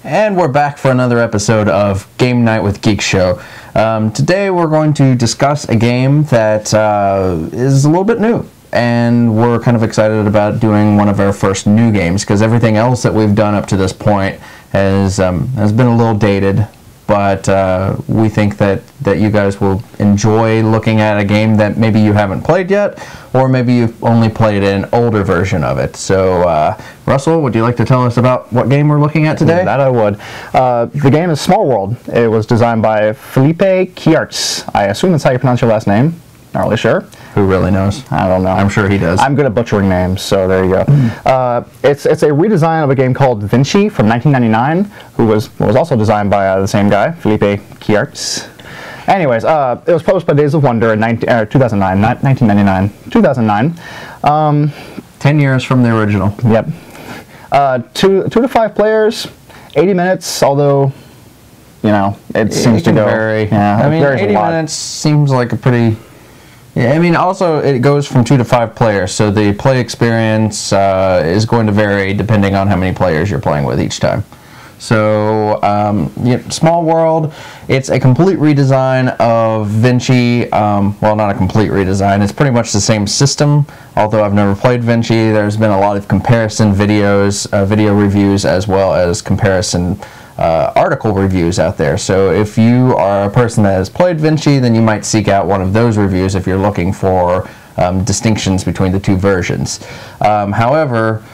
And we're back for another episode of Game Night with Geekshow. Today we're going to discuss a game that is a little bit new. And we're kind of excited about doing one of our first new games, because everything else that we've done up to this point has been a little dated. But we think that you guys will enjoy looking at a game that maybe you haven't played yet, or maybe you've only played an older version of it. So, Russell, would you like to tell us about what game we're looking at today? That I would. The game is Small World. It was designed by Felipe Kiertz. I assume that's how you pronounce your last name. Not really sure. Who really knows? I don't know. I'm sure he does. I'm good at butchering names, so there you go. It's a redesign of a game called Vinci from 1999, who was also designed by the same guy, Felipe Kiertz. Anyways, it was published by Days of Wonder in 2009, not 1999, 2009. 10 years from the original. Yep. 2 to 5 players, 80 minutes, although, you know, it seems to go vary. Yeah, I mean, 80 minutes seems like a pretty... Yeah, I mean, also it goes from 2 to 5 players, so the play experience is going to vary depending on how many players you're playing with each time. So, Small World, it's a complete redesign of Vinci. Well, not a complete redesign. It's pretty much the same system, although I've never played Vinci. There's been a lot of comparison videos, video reviews, as well as comparison article reviews out there. So if you are a person that has played Vinci, then you might seek out one of those reviews if you're looking for distinctions between the two versions. However,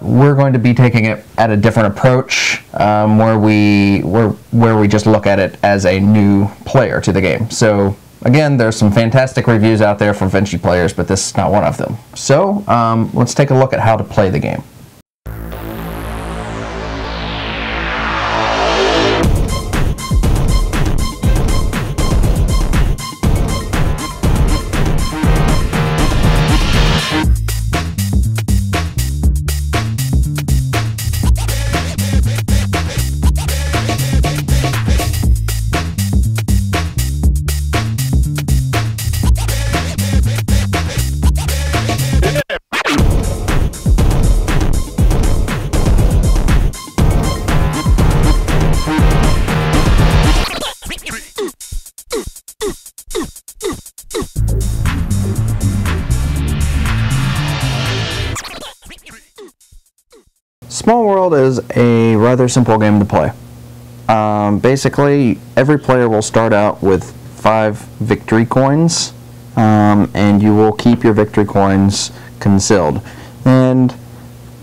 we're going to be taking it at a different approach, where we just look at it as a new player to the game. So again, there's some fantastic reviews out there for Vinci players, but this is not one of them. So let's take a look at how to play the game. Small World is a rather simple game to play. Basically, every player will start out with 5 victory coins, and you will keep your victory coins concealed. And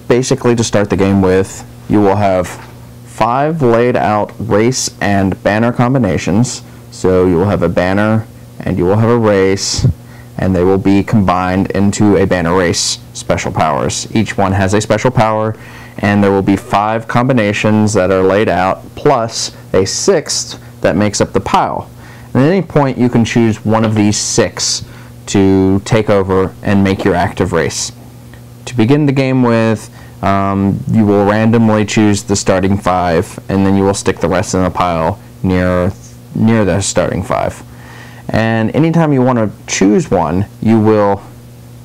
basically, to start the game with, you will have 5 laid out race and banner combinations. So you will have a banner, and you will have a race, and they will be combined into a banner race special powers. Each one has a special power, and there will be 5 combinations that are laid out, plus a 6th that makes up the pile. And at any point, you can choose one of these 6 to take over and make your active race. To begin the game with, you will randomly choose the starting 5, and then you will stick the rest in the pile near the starting 5. And anytime you want to choose one, you will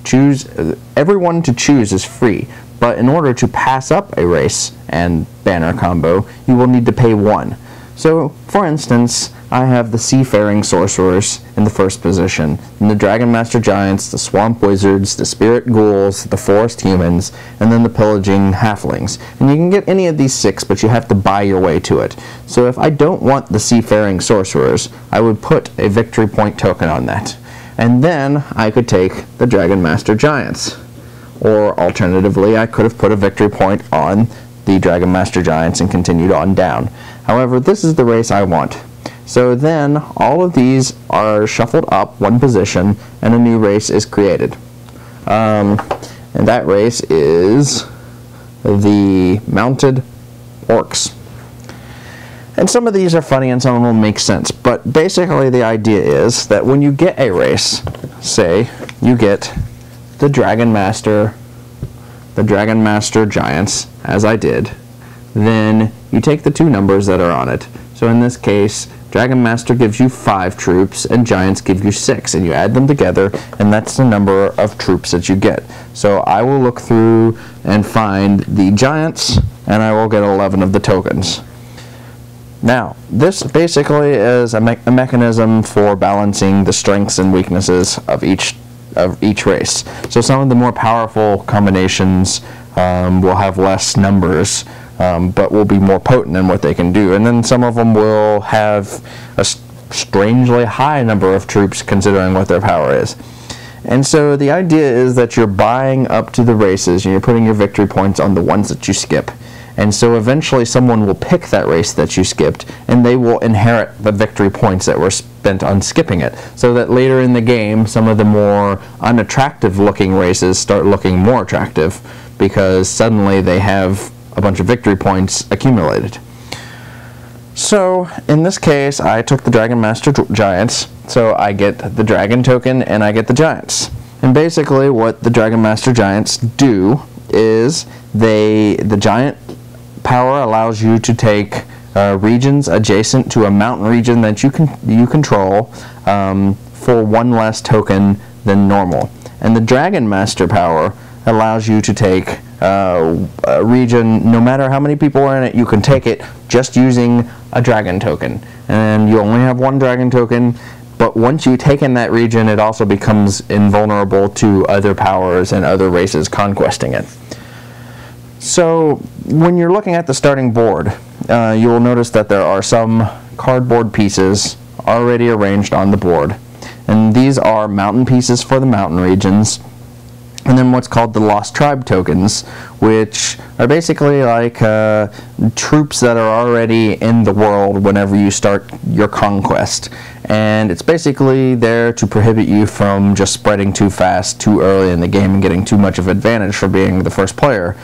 choose... Everyone to choose is free. But in order to pass up a race and banner combo, you will need to pay 1. So, for instance, I have the Seafaring Sorcerers in the first position, and the Dragon Master Giants, the Swamp Wizards, the Spirit Ghouls, the Forest Humans, and then the Pillaging Halflings. And you can get any of these 6, but you have to buy your way to it. So if I don't want the Seafaring Sorcerers, I would put a victory point token on that. And then I could take the Dragon Master Giants. Or alternatively, I could have put a victory point on the Dragon Master Giants and continued on down. However, this is the race I want. So then, all of these are shuffled up 1 position, and a new race is created. And that race is the Mounted Orcs. And some of these are funny and some of them make sense, but basically the idea is that when you get a race, say you get the Dragon Master Giants, as I did, then you take the 2 numbers that are on it. So in this case, Dragon Master gives you 5 troops, and Giants give you 6, and you add them together, and that's the number of troops that you get. So I will look through and find the Giants and I will get 11 of the tokens. Now, this basically is a mechanism for balancing the strengths and weaknesses of each race. So some of the more powerful combinations will have less numbers, but will be more potent in what they can do. And then some of them will have a strangely high number of troops considering what their power is. And so the idea is that you're buying up to the races and you're putting your victory points on the ones that you skip. And so eventually someone will pick that race that you skipped, and they will inherit the victory points that were spent on skipping it. So that later in the game, some of the more unattractive looking races start looking more attractive because suddenly they have a bunch of victory points accumulated. So in this case, I took the Dragon Master Giants, so I get the Dragon token and I get the Giants. And basically what the Dragon Master Giants do is the Giant power allows you to take regions adjacent to a mountain region that you control for one less token than normal. And the Dragon Master power allows you to take a region, no matter how many people are in it, you can take it just using a dragon token. And you only have one dragon token, but once you take in that region, it also becomes invulnerable to other powers and other races conquesting it. So when you're looking at the starting board, you will notice that there are some cardboard pieces already arranged on the board. And these are mountain pieces for the mountain regions. And then what's called the Lost Tribe tokens, which are basically like troops that are already in the world whenever you start your conquest. And it's basically there to prohibit you from just spreading too fast, too early in the game, and getting too much of an advantage for being the first player.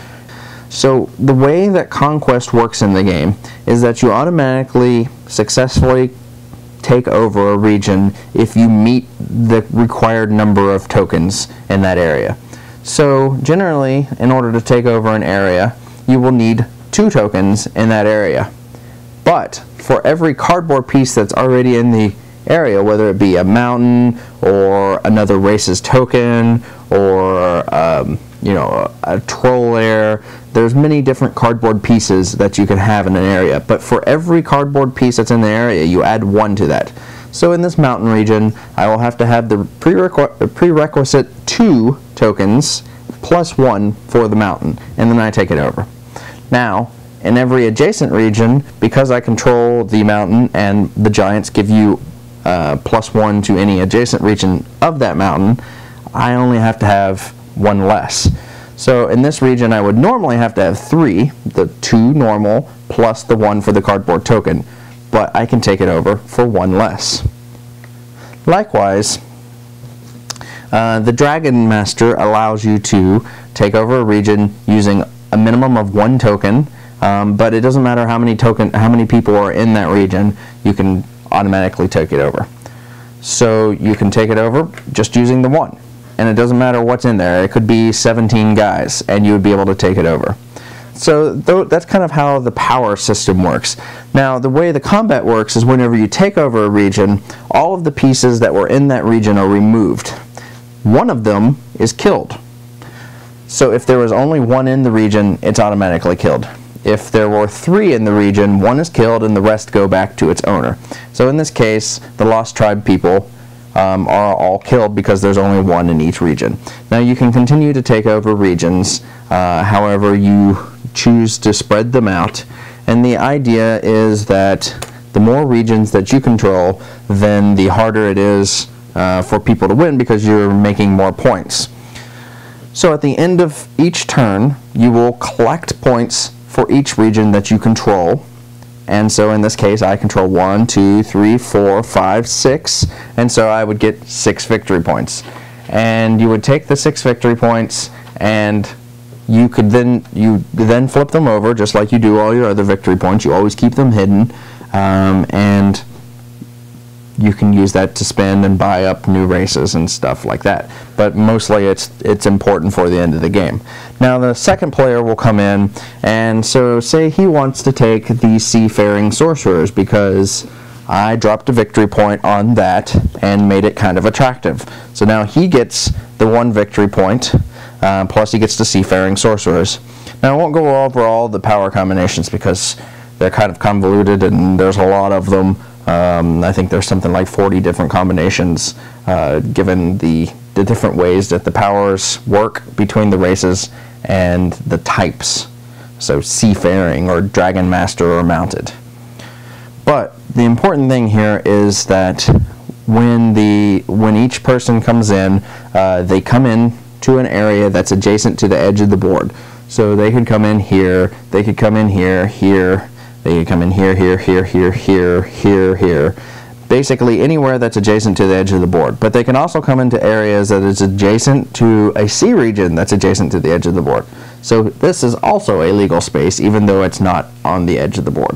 So the way that conquest works in the game is that you automatically successfully take over a region if you meet the required number of tokens in that area. So generally, in order to take over an area, you will need 2 tokens in that area. But for every cardboard piece that's already in the area, whether it be a mountain or another race's token or a troll lair, there's many different cardboard pieces that you can have in an area. But for every cardboard piece that's in the area, you add 1 to that. So in this mountain region, I will have to have the prerequisite 2 tokens plus 1 for the mountain, and then I take it over. Now, in every adjacent region, because I control the mountain and the giants give you plus 1 to any adjacent region of that mountain, I only have to have 1 less. So in this region, I would normally have to have 3, the 2 normal plus the 1 for the cardboard token, but I can take it over for 1 less. Likewise, the Dragon Master allows you to take over a region using a minimum of 1 token, but it doesn't matter how many people are in that region, you can automatically take it over. So you can take it over just using the 1. And it doesn't matter what's in there. It could be 17 guys, and you would be able to take it over. So that's kind of how the power system works. Now, the way the combat works is whenever you take over a region, all of the pieces that were in that region are removed. One of them is killed. So if there was only 1 in the region, it's automatically killed. If there were 3 in the region, 1 is killed and the rest go back to its owner. So in this case, the Lost Tribe people are all killed because there's only 1 in each region. Now you can continue to take over regions however you choose to spread them out, and the idea is that the more regions that you control, then the harder it is for people to win because you're making more points. So at the end of each turn, you will collect points for each region that you control. And so in this case, I control 1, 2, 3, 4, 5, 6, and so I would get 6 victory points. And you would take the 6 victory points, and you then flip them over just like you do all your other victory points. You always keep them hidden, and you can use that to spend and buy up new races and stuff like that. But mostly it's important for the end of the game. Now the second player will come in, and so say he wants to take the Seafaring Sorcerers because I dropped a victory point on that and made it kind of attractive. So now he gets the 1 victory point, plus he gets the Seafaring Sorcerers. Now I won't go over all the power combinations because they're kind of convoluted and there's a lot of them. I think there's something like 40 different combinations given the different ways that the powers work between the races and the types. So seafaring or dragon master or mounted. But the important thing here is that when each person comes in, they come in to an area that's adjacent to the edge of the board. So they could come in here, they could come in here, here, they could come in here, here, here, here, here, here, here. Basically anywhere that's adjacent to the edge of the board. But they can also come into areas that is adjacent to a sea region that's adjacent to the edge of the board. So this is also a legal space, even though it's not on the edge of the board.